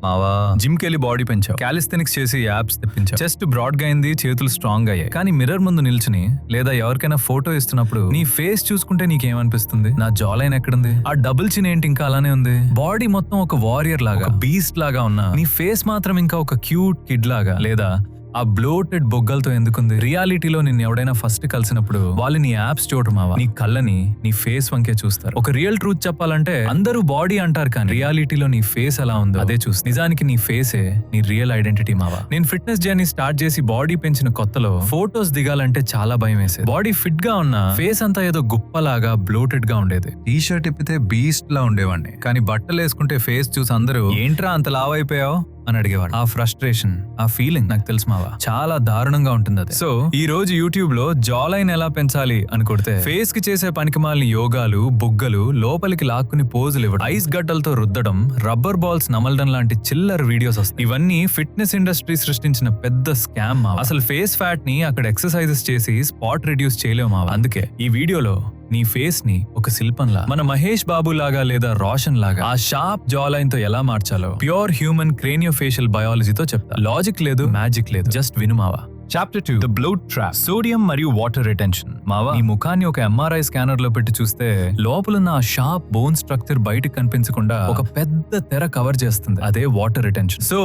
మావా జిమ్ కెళ్ళి బాడీ పెంచావు, క్యాలిస్థెనిక్స్ చేసి యాప్స్ తెప్పించావు, చెస్ట్ బ్రాడ్ గా అయింది, చేతులు స్ట్రాంగ్ అయ్యాయి. కానీ మిర్రర్ ముందు నిల్చుని లేదా ఎవరికైనా ఫోటో ఇస్తున్నప్పుడు నీ ఫేస్ చూసుకుంటే నీకేమనిపిస్తుంది? నా జా లైన్ ఎక్కడుంది? ఆ డబుల్ చిన్ ఏంటి ఇంకా అలానే ఉంది? బాడీ మొత్తం ఒక వారియర్ లాగా, బీస్ట్ లాగా ఉన్నా నీ ఫేస్ మాత్రం ఇంకా ఒక క్యూట్ కిడ్ లాగా, లేదా ఆ బ్లోటెడ్ బొగ్గలతో ఎందుకుంది? రియాలిటీలో నిన్ను ఎవడైనా ఫస్ట్ కలిసినప్పుడు వాళ్ళు నీ యాప్స్ చూడరు మావా, నీ కళ్ళని నీ ఫేస్ వంకే చూస్తారు. ఒక రియల్ ట్రూత్ చెప్పాలంటే అందరూ బాడీ అంటారు, కానీ రియాలిటీలో నీ ఫేస్ ఎలా ఉందో అదే చూస్తారు. నిజానికి నీ ఫేసే నీ రియల్ ఐడెంటిటీ మావా. నేను ఫిట్నెస్ జర్నీ స్టార్ట్ చేసి బాడీ పెంచిన కొత్తలో ఫోటోస్ దిగాలంటే చాలా భయం వేసేది. బాడీ ఫిట్ గా ఉన్న ఫేస్ అంతా ఏదో గుప్పలాగా బ్లోటెడ్ గా ఉండేది. టీ షర్ట్ ఇప్పితే బీస్ట్ లా ఉండేవాడిని, కానీ బట్టలు వేసుకుంటే ఫేస్ చూసి అందరూ ఏంట్రా అంత లావ్ అయిపోయావు అని అడిగేవాడు. ఆ ఫ్రస్ట్రేషన్, ఆ ఫీలింగ్ నాకు తెలుసు మావా, చాలా దారుణంగా ఉంటుంది అది. సో ఈ రోజు యూట్యూబ్ లో జా లైన్ ఎలా పెంచాలి అని కొడితే ఫేస్ కి చేసే పనికిమాలిన యోగాలు, బుగ్గలు లోపలికి లాక్కుని పోజులు ఇవ్వడం, ఐస్ గడ్డలతో రుద్దడం, రబ్బర్ బాల్స్ నమలడం లాంటి చిల్లర్ వీడియోస్ వస్తాయి. ఇవన్నీ ఫిట్నెస్ ఇండస్ట్రీ సృష్టించిన పెద్ద స్కామ్ మావా. అసలు ఫేస్ ఫ్యాట్ ని అక్కడ ఎక్సర్సైజెస్ చేసి స్పాట్ రిడ్యూస్ చేయలేవు మావా. అందుకే ఈ వీడియోలో నీ ఫేస్ ని ఒక శిల్పంలా, మన మహేష్ బాబు లాగా లేదా రోషన్ లాగా ఆ షార్ప్ జా లైన్ తో ఎలా మార్చాలో ప్యూర్ హ్యూమన్ క్రేనియోఫేషియల్ బయాలజీతో చెప్తా. లాజిక్ లేదు, మ్యాజిక్ లేదు, జస్ట్ విను మావా. Chapter 2 the blot trap, sodium మరియు వాటర్ రిటెన్షన్. మావా, ఈ ముఖాన్ని ఒక ఎంఆర్ఐ స్కానర్ లో పెట్టి చూస్తే లోపలున్న ఆ షార్ప్ బోన్ స్ట్రక్చర్ బయటకు కనిపించకుండా ఒక పెద్ద తెర కవర్ చేస్తుంది. అదే వాటర్ రిటెన్షన్. సో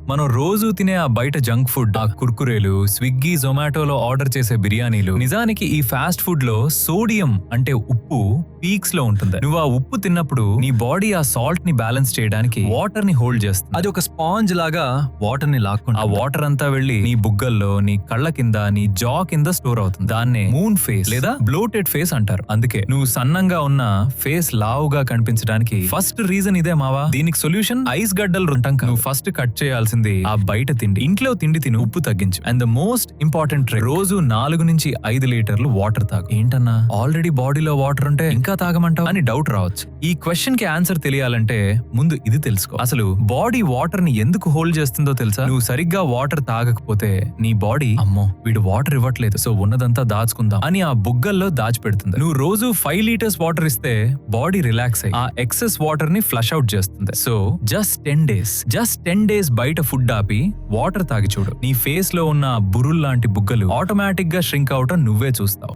మనం రోజు తినే ఆ బయట జంక్ ఫుడ్, ఆ కుర్కురేలు, స్విగ్గీ, జొమాటోలో ఆర్డర్ చేసే బిర్యానీలు, నిజానికి ఈ ఫాస్ట్ ఫుడ్ లో సోడియం అంటే ఉప్పు పీక్స్ లో ఉంటుంది. నువ్వు ఆ ఉప్పు తిన్నప్పుడు నీ బాడీ ఆ సాల్ట్ ని బ్యాలెన్స్ చేయడానికి వాటర్ ని హోల్డ్ చేస్తుంది. అది ఒక స్పాంజ్ లాగా వాటర్ ని లాక్కుంటుంది. ఆ వాటర్ అంతా వెళ్లి నీ బుగ్గల్లో, నీ కళ్ళ కింద, నీ జా కింద స్టోర్ అవుతుంది. దాన్నే మూన్ ఫేస్ లేదా బ్లోటెడ్ ఫేస్ అంటారు. అందుకే నువ్వు సన్నంగా ఉన్న ఫేస్ లావుగా కనిపించడానికి ఫస్ట్ రీజన్ ఇదే మావా. దీనికి సొల్యూషన్ ఐస్ గడ్డలు ఉంటాం. నువ్వు ఫస్ట్ కట్ చేయాల్సింది ఆ బయట తిండి. ఇంట్లో తిండి తిను, ఉప్పు తగ్గించు. And the most important trick, రోజు 4 నుంచి 5 లీటర్లు వాటర్ తాగు. ఏంటన్నా ఆల్రెడీ బాడీలో వాటర్ ఉంటే ఇంకా తాగమంటావు అని డౌట్ రావచ్చు. ఈ క్వశ్చన్ కి ఆన్సర్ తెలియాలంటే ముందు ఇది తెలుసుకో. అసలు బాడీ వాటర్ ని ఎందుకు హోల్డ్ చేస్తుందో తెలుసా? నువ్వు సరిగ్గా వాటర్ తాగకపోతే నీ బాడీ అమ్మో వీడు వాటర్ ఇవ్వట్లేదు, సో ఉన్నదంతా దాచుకుందాం అని ఆ బుగ్గల్లో దాచిపెడుతుంది. నువ్వు రోజు 5 లీటర్స్ వాటర్ ఇస్తే బాడీ రిలాక్స్ అయ్యి ఆ ఎక్సెస్ వాటర్ ని ఫ్లష్ అవుట్ చేస్తుంది. సో జస్ట్ 10 డేస్ బయట ఫుడ్ ఆపి వాటర్ తాగి చూడు. నీ ఫేస్ లో ఉన్న బురుల్ లాంటి బుగ్గలు ఆటోమేటిక్ గా ష్రింక్ అవటం నువ్వే చూస్తావు.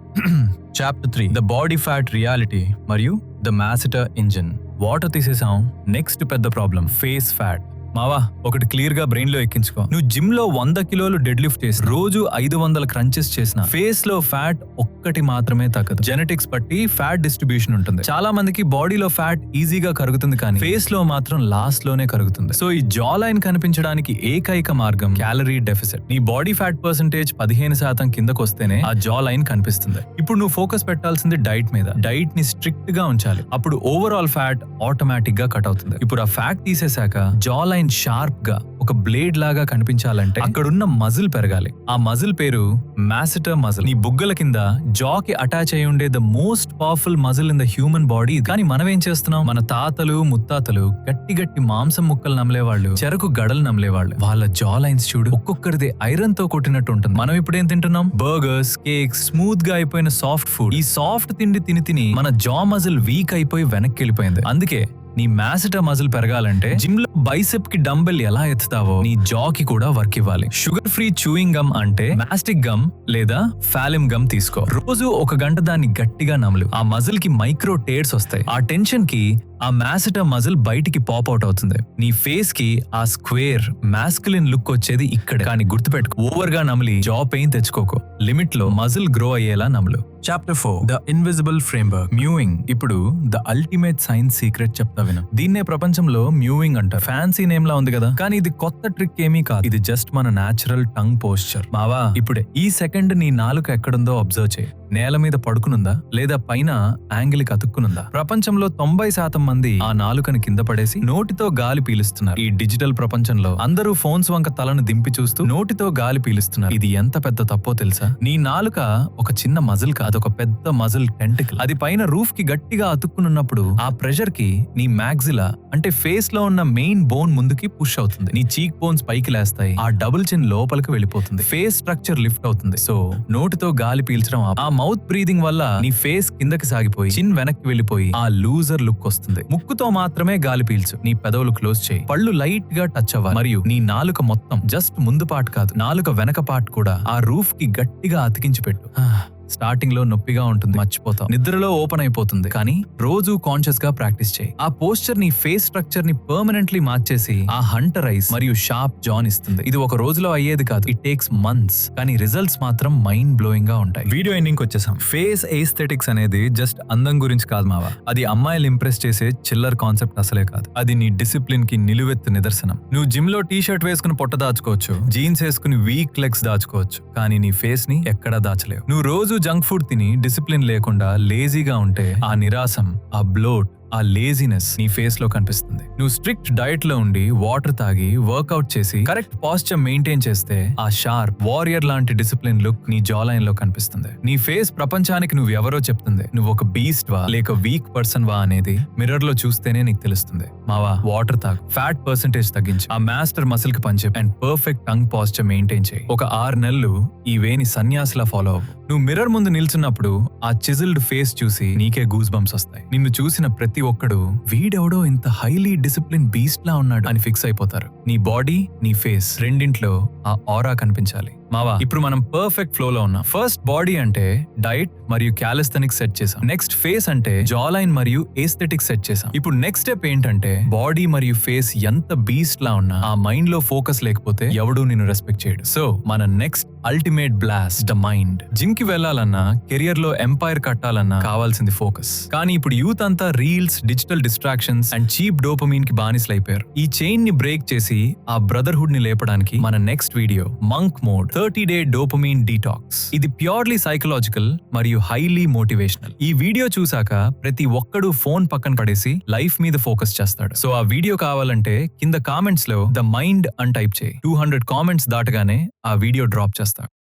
Chapter 3 the body fat reality మరియు ద మాసిటర్ ఇంజిన్. వాటర్ తీసేసాం, నెక్స్ట్ పెద్ద ప్రాబ్లం ఫేస్ ఫ్యాట్. మావా, ఒకటి క్లియర్ గా బ్రెయిన్ లో ఎక్కించుకో. నువ్వు జిమ్ లో 100 కిలోలు డెడ్ లిఫ్ట్ చేసి రోజు 500 క్రంచెస్ చేసిన ఫేస్ లో ఫ్యాట్ ఒక్కటి మాత్రమే తగ్గదు. జెనెటిక్స్ బట్టి ఫ్యాట్ డిస్ట్రిబ్యూషన్ ఉంటుంది. చాలా మందికి బాడీలో ఫ్యాట్ ఈజీగా కరుగుతుంది, కానీ ఫేస్ లో మాత్రం లాస్ట్ లోనే కరుగుతుంది. సో ఈ జా లైన్ కనిపించడానికి ఏకైక మార్గం క్యాలరీ డెఫిసిట్. నీ బాడీ ఫ్యాట్ పర్సెంటేజ్ 15% కిందకు వస్తేనే ఆ జా లైన్ కనిపిస్తుంది. ఇప్పుడు నువ్వు ఫోకస్ పెట్టాల్సింది డైట్ మీద. డైట్ ని స్ట్రిక్ట్ గా ఉంచాలి, అప్పుడు ఓవరాల్ ఫ్యాట్ ఆటోమేటిక్ గా కట్ అవుతుంది. ఇప్పుడు ఆ ఫ్యాట్ తీసేశాక జా లైన్ షార్ప్ గా ఒక బ్లేడ్ లాగా కనిపించాలంటే అక్కడున్న మజిల్ పెరగాలి. ఆ మజిల్ పేరు మాసిటర్ మజిల్. నీ బుగ్గల కింద జాకి అటాచ్ అయి ఉండే the most powerful muscle in the human body. కానీ మనం ఏం చేస్తున్నాం? మన తాతలు ముత్తాతలు గట్టి మాంసం ముక్కలు నమ్మలేవాళ్ళు, చెరకు గడలు నమ్మలేవాళ్ళు. వాళ్ళ జా లైన్స్ చూడు, ఒక్కొక్కరిది ఐరన్ తో కొట్టినట్టు ఉంటుంది. మనం ఇప్పుడు ఏం తింటున్నాం? బర్గర్స్, కేక్స్, స్మూత్ గా అయిపోయిన సాఫ్ట్ ఫుడ్. ఈ సాఫ్ట్ తిండి తిని మన జా మజిల్ వీక్ అయిపోయి వెనక్కి వెళ్ళిపోయింది. అందుకే నీ మాసిటర్ మజిల్ పెరగాలంటే జిమ్ లో బైసెప్ కి డంబెల్ ఎలా ఎత్తుతావో నీ జాకి కూడా వర్క్ ఇవ్వాలి. షుగర్ ఫ్రీ చూయింగ్ గమ్ అంటే మాస్టిక్ గమ్ లేదా ఫాలిమ్ గమ్ తీసుకో. రోజు 1 గంట దాన్ని గట్టిగా నమలు. ఆ మజిల్ కి మైక్రో టేర్స్ వస్తాయి. ఆ టెన్షన్ కి ఆ మాసిటర్ మజిల్ బయటికి పాప్ అవుట్ అవుతుంది. నీ ఫేస్ కి ఆ స్క్వేర్ మాస్కులిన్ లుక్ వచ్చేది ఇక్కడ. కానీ గుర్తుపెట్టుకో, ఓవర్ గా నమిలి జా పెయిన్ తెచ్చుకోకు. లిమిట్ లో మజిల్ గ్రో అయ్యేలా నమలు. Chapter 4 the invisible framework, mewing. ఇప్పుడు ద అల్టిమేట్ సైన్స్ సీక్రెట్ చెప్తా విను. దీన్నే ప్రపంచంలో మ్యూయింగ్ అంటారు. ఫ్యాన్సీ నేమ్ లా ఉంది కదా, కానీ ఇది కొత్త ట్రిక్ ఏమీ కాదు. ఇది జస్ట్ మన నేచురల్ టంగ్ పోస్చర్. మావా, ఇప్పుడే ఈ సెకండ్ నీ నాలుక ఎక్కడుందో అబ్జర్వ్ చేయి. నేల మీద పడుకునుందా లేదా పైన యాంగిల్ కి అతుక్కునుందా? ప్రపంచంలో 90% మంది ఆ నాలుకని కింద పడేసి నోటితో గాలి పీలుస్తున్నారు. ఈ డిజిటల్ ప్రపంచంలో అందరూ ఫోన్స్ వంక తలను దింపి చూస్తూ నోటితో గాలి పీలుస్తున్నారు. ఇది ఎంత పెద్ద తప్పో తెలుసా? నీ నాలుక ఒక చిన్న మజిల్ కాదు, అదొక పెద్ద మజిల్ టెంటికల్. అది పైన రూఫ్ కి గట్టిగా అతుక్కునున్నప్పుడు ఆ ప్రెషర్ కి నీ మ్యాగ్జిలా అంటే ఫేస్ లో ఉన్న మెయిన్ బోన్ ముందుకి పుష్ అవుతుంది. నీ చీక్ బోన్స్ పైకి లేస్తాయి, ఆ డబుల్ చిన్ లోపలికి వెళ్ళిపోతుంది, ఫేస్ స్ట్రక్చర్ లిఫ్ట్ అవుతుంది. సో నోటితో గాలి పీల్చడం ఆ మౌత్ బ్రీదింగ్ వల్ల నీ ఫేస్ కిందకి సాగిపోయి చిన్ వెనక్కి వెళ్ళిపోయి ఆ లూజర్ లుక్ వస్తుంది. ముక్కుతో మాత్రమే గాలి పీల్చు, నీ పెదవులు క్లోజ్ చేయి, పళ్ళు లైట్ గా టచ్ అవ్వాలి మరియు నీ నాలుక మొత్తం, జస్ట్ ముందు పార్ట్ కాదు, నాలుక వెనక పార్ట్ కూడా ఆ రూఫ్ కి గట్టిగా అతికించి పెట్టు. స్టార్టింగ్ లో నొప్పిగా ఉంటుంది, మర్చిపోతావు, నిద్రలో ఓపెన్ అయిపోతుంది, కానీ రోజు కాన్షియస్ గా ప్రాక్టీస్ చేయి. ఆ పోస్చర్ నీ ఫేస్ స్ట్రక్చర్ ని పర్మనెంట్లీ మార్చేసి ఆ హంటర్ ఐస్ మరియు షార్ప్ జాన్ ఇస్తుంది. ఇది ఒక రోజులో అయ్యేది కాదు, ఇట్ టేక్స్ మంత్స్, కానీ రిజల్ట్స్ మాత్రం మైండ్ బ్లోయింగ్ గా ఉంటాయి. వీడియో ఎండింగ్ వచ్చేసాం. ఫేస్ ఎస్థెటిక్స్ అనేది జస్ట్ అందం గురించి కాదు మావా, అది అమ్మాయిలు ఇంప్రెస్ చేసే చిల్లర్ కాన్సెప్ట్ అసలే కాదు. అది నీ డిసిప్లిన్ కి నిలువెత్తు నిదర్శనం. నువ్వు జిమ్ లో టీ షర్ట్ వేసుకుని పొట్ట దాచుకోవచ్చు, జీన్స్ వేసుకుని వీక్ లెగ్స్ దాచుకోవచ్చు, కానీ నీ ఫేస్ ని ఎక్కడా దాచలేవు. నువ్వు రోజు జంక్ ఫుడ్ తిని డిసిప్లిన్ లేకుండా లేజీగా ఉంటే ఆ నిరాశం, ఆ బ్లోట్, ఆ లేజినెస్ నీ ఫేస్ లో కనిపిస్తుంది. నువ్వు స్ట్రిక్ట్ డైట్ లో ఉండి వాటర్ తాగి వర్కౌట్ చేసి కరెక్ట్ పాస్చర్ మెయింటైన్ చేస్తే ఆ షార్ప్ వారియర్ లాంటి డిసిప్లిన్ లుక్ నీ జాలైన్ లో కనిపిస్తుంది. నీ ఫేస్ ప్రపంచానికి నువ్వు ఎవరో చెప్తుంది. నువ్వు ఒక బీస్ట్ వా లేక వీక్ పర్సన్ వా అనేది మిర్రర్ లో చూస్తేనే నీకు తెలుస్తుంది. మావా, వాటర్ తాగు, ఫ్యాట్ పర్సెంటేజ్ తగ్గించు, ఆ మాస్టర్ మసిల్ కి పనిచేయి and perfect tongue posture maintain చేయి. ఒక 6 నెలలు ఈ వేని సన్యాసిలా ఫాలో అవ్వు. నువ్వు మిర్రర్ ముందు నిల్చున్నప్పుడు ఆ చిజిల్డ్ ఫేస్ చూసి నీకే గూస్ బంప్స్ వస్తాయి. నిన్ను చూసిన ప్రతి ఒక్కడు వీడెవడో ఇంత హైలీ డిసిప్లిన్ బీస్ట్ లా ఉన్నాడు అని ఫిక్స్ అయిపోతారు. నీ బాడీ, నీ ఫేస్ రెండింట్లో ఆ ఆరా కనిపించాలి. మావా, ఇప్పుడు మనం పర్ఫెక్ట్ ఫ్లో లో ఉన్నాం. ఫస్ట్ బాడీ అంటే డైట్ మరియు క్యాలిస్థెనిక్స్ సెట్ చేసాం. నెక్స్ట్ ఫేస్ అంటే జాలైన్ మరియు ఎస్థెటిక్స్ సెట్ చేసాం. ఇప్పుడు నెక్స్ట్ స్టెప్ ఏంటంటే బాడీ మరియు ఫేస్ ఎంత బీస్ట్ లా ఉన్నా ఆ మైండ్ లో ఫోకస్ లేకపోతే ఎవడూ నిన్ను రెస్పెక్ట్ చేయడు. సో మన next ultimate blast the mind. Gym కి వెళ్లాలన్నా, కెరియర్ లో ఎంపైర్ కట్టాలన్నా కావాల్సింది ఫోకస్. కానీ ఇప్పుడు యూత్ అంతా reels, digital distractions and cheap dopamine కి బానిసలైపోయారు. ఈ చైన్ ని బ్రేక్ చేసి ఆ బ్రదర్హుడ్ ని లేపడానికి మన next video Monk mode 30-day dopamine detox. ఇది ప్యూర్లీ సైకలాజికల్ మరియు హైలీ మోటివేషనల్. ఈ వీడియో చూసాక ప్రతి ఒక్కడు ఫోన్ పక్కన పడేసి లైఫ్ మీద ఫోకస్ చేస్తాడు. సో ఆ వీడియో కావాలంటే కింద కామెంట్స్ లో ద మైండ్ అని టైప్ చేయి. 200 కామెంట్స్ దాటగానే ఆ వీడియో డ్రాప్ చేస్తాడు.